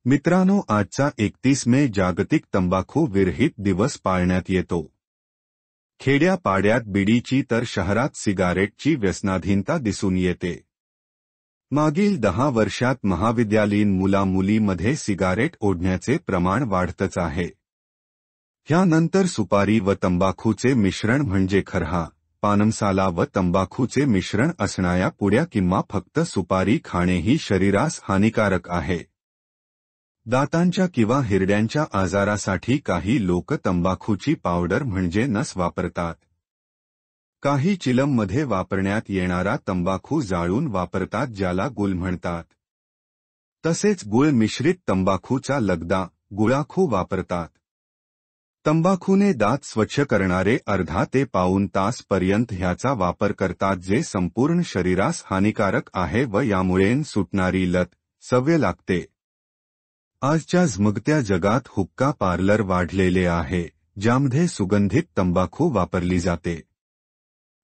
मित्रांनो, आजचा 31 मे जागतिक तंबाखू विरहित दिवस पाळण्यात येतो. खेड्यापाड्यात बिडीची तर शहरात सिगारेटची व्यसनाधीनता दिसून येते. मागील 10 वर्षात महाविद्यालयीन मुला-मुलीमध्ये सिगारेट ओढण्याचे प्रमाण वाढतच आहे. ह्यानंतर सुपारी व तंबाखूचे मिश्रण म्हणजे खर्हा, पानमसाला व तंबाखूचे मिश्रण असणाऱ्या पुड्या किंवा फक्त सुपारी खाणेही शरीरास हानिकारक आहे. दातांच्या किंवा हिरड्यांच्या आजारासाठी काही लोक तंबाखूची पावडर म्हणजे नस वापरतात. काही चिलममध्ये वापरण्यात येणारा तंबाखू जाळून वापरतात, ज्याला गुळ म्हणतात. तसेच गुळ मिश्रित तंबाखूचा लगदा, गुळाखू वापरतात. तंबाखूने दात स्वच्छ करणारे अर्धा ते पाऊण तास पर्यंत ह्याचा वापर करतात, जे संपूर्ण शरीरास हानिकारक आहे व यामुळे सुटणारी लत, सवय लागते. आजच्या झमगत्या जगात हुक्का पार्लर वाढलेले आहे, ज्यामध्ये सुगंधित तंबाखू वापरली जाते.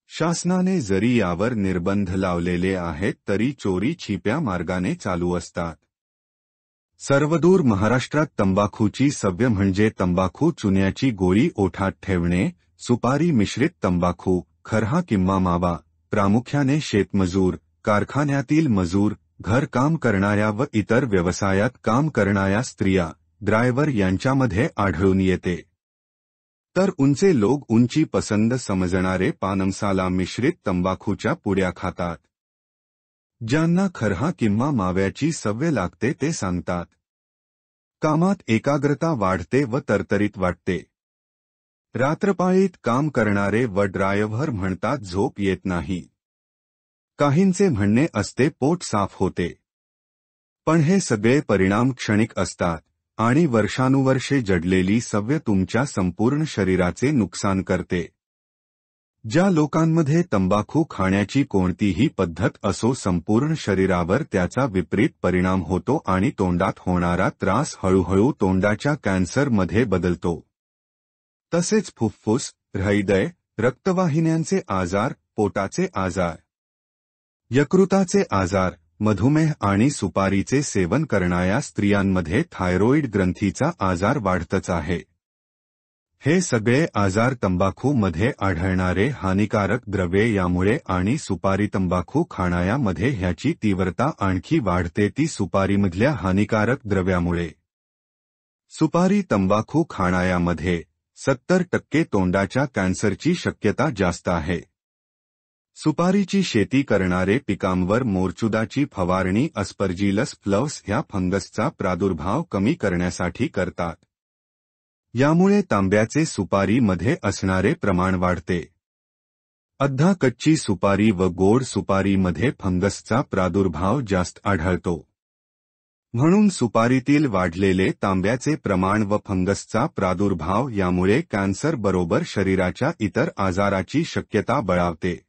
शासनाने जरी यावर निर्बंध लावलेले आहेत तरी चोरी छिप्या मार्गाने चालू असतात. सर्वदूर महाराष्ट्रात तंबाखूची सवय म्हणजे तंबाखू चुन्याची गोळी ओठात ठेवणे, सुपारी मिश्रित तंबाखू, खर्हा किंवा मावा, प्रामुख्याने शेतमजूर, कारखान्यातील मजूर, घरकाम करणाऱ्या व इतर व्यवसायात काम करणाऱ्या स्त्रिया, ड्रायव्हर यांच्यामध्ये आढळून येते. तर उंचे लोक उंची पसंद समजणारे पानमसाला मिश्रित तंबाखूच्या पुड्या खातात. ज्यांना खर्हा किंवा माव्याची सवय लागते ते सांगतात. कामात एकाग्रता वाढते व तरतरीत वाटते. रात्रपाळीत काम करणारे व ड्रायव्हर म्हणतात झोप येत नाही. काहींचे म्हणणे असते पोट साफ होते. पण हे सगळे परिणाम क्षणिक असतात आणि वर्षानुवर्षे जडलेली सवय तुमच्या संपूर्ण शरीराचे नुकसान करते. ज्या लोकांमध्ये तंबाखू खाण्याची कोणतीही पद्धत असो, संपूर्ण शरीरावर त्याचा विपरीत परिणाम होतो आणि तोंडात होणारा त्रास हळूहळू तोंडाच्या कॅन्सरमध्ये बदलतो. तसेच फुफ्फुस, हृदय, रक्तवाहिन्यांचे आजार, पोटाचे आजार, यकृताचे आजार, मधुमेह आणि सुपारीचे सेवन करणाऱ्या स्त्रियांमध्ये थायरॉइड ग्रंथीचा आजार वाढतच आहे. हे सगळे आजार तंबाखूमध्ये आढळणारे हानिकारक द्रव्ये यामुळे आणि सुपारी तंबाखू खाण्यामध्ये ह्याची तीव्रता आणखी वाढते, ती सुपारीमधल्या हानिकारक द्रव्यामुळे. सुपारी तंबाखू खाण्यामध्ये 70% तोंडाच्या कॅन्सरची शक्यता जास्त आहे. सुपारीची शेती करणारे पिकांवर मोरचुदाची फवारणी अस्परजिलस फ्लव्स ह्या फंगसचा प्रादुर्भाव कमी करण्यासाठी करतात. यामुळे तांब्याचे सुपारीमध्ये असणारे प्रमाण वाढते. अर्धा कच्ची सुपारी व गोड सुपारीमध्ये फंगसचा प्रादुर्भाव जास्त आढळतो. म्हणून सुपारीतील वाढलेले तांब्याचे प्रमाण व फंगसचा प्रादुर्भाव यामुळे कॅन्सर बरोबर शरीराच्या इतर आजाराची शक्यता बळावते.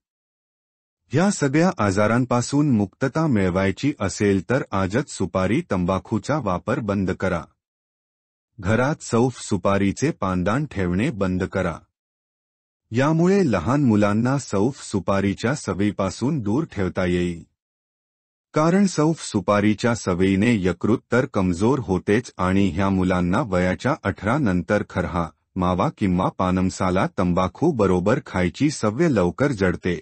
ह्या सगळ्या आजारांपासून मुक्तता मिळवायची असेल तर आजच सुपारी तंबाखूचा वापर बंद करा. घरात सौफ सुपारीचे पानदान ठेवणे बंद करा. यामुळे लहान मुलांना सौफ सुपारीच्या सवयीपासून दूर ठेवता येईल. कारण सौफ सुपारीच्या सवयीने यकृत तर कमजोर होतेच आणि ह्या मुलांना वयाच्या 18 नंतर खर्हा, मावा किंवा पानमसाला तंबाखू बरोबर खायची सवय लवकर जडते.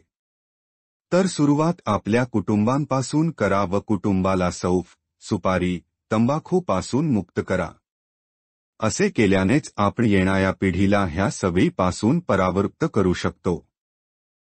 तर सुरुवात आपल्या कुटुंबांपासून करा व कुटुंबाला सौफ, सुपारी, तंबाखूपासून मुक्त करा. असे केल्यानेच आपण येणाऱ्या पिढीला ह्या सवयीपासून परावृत्त करू शकतो.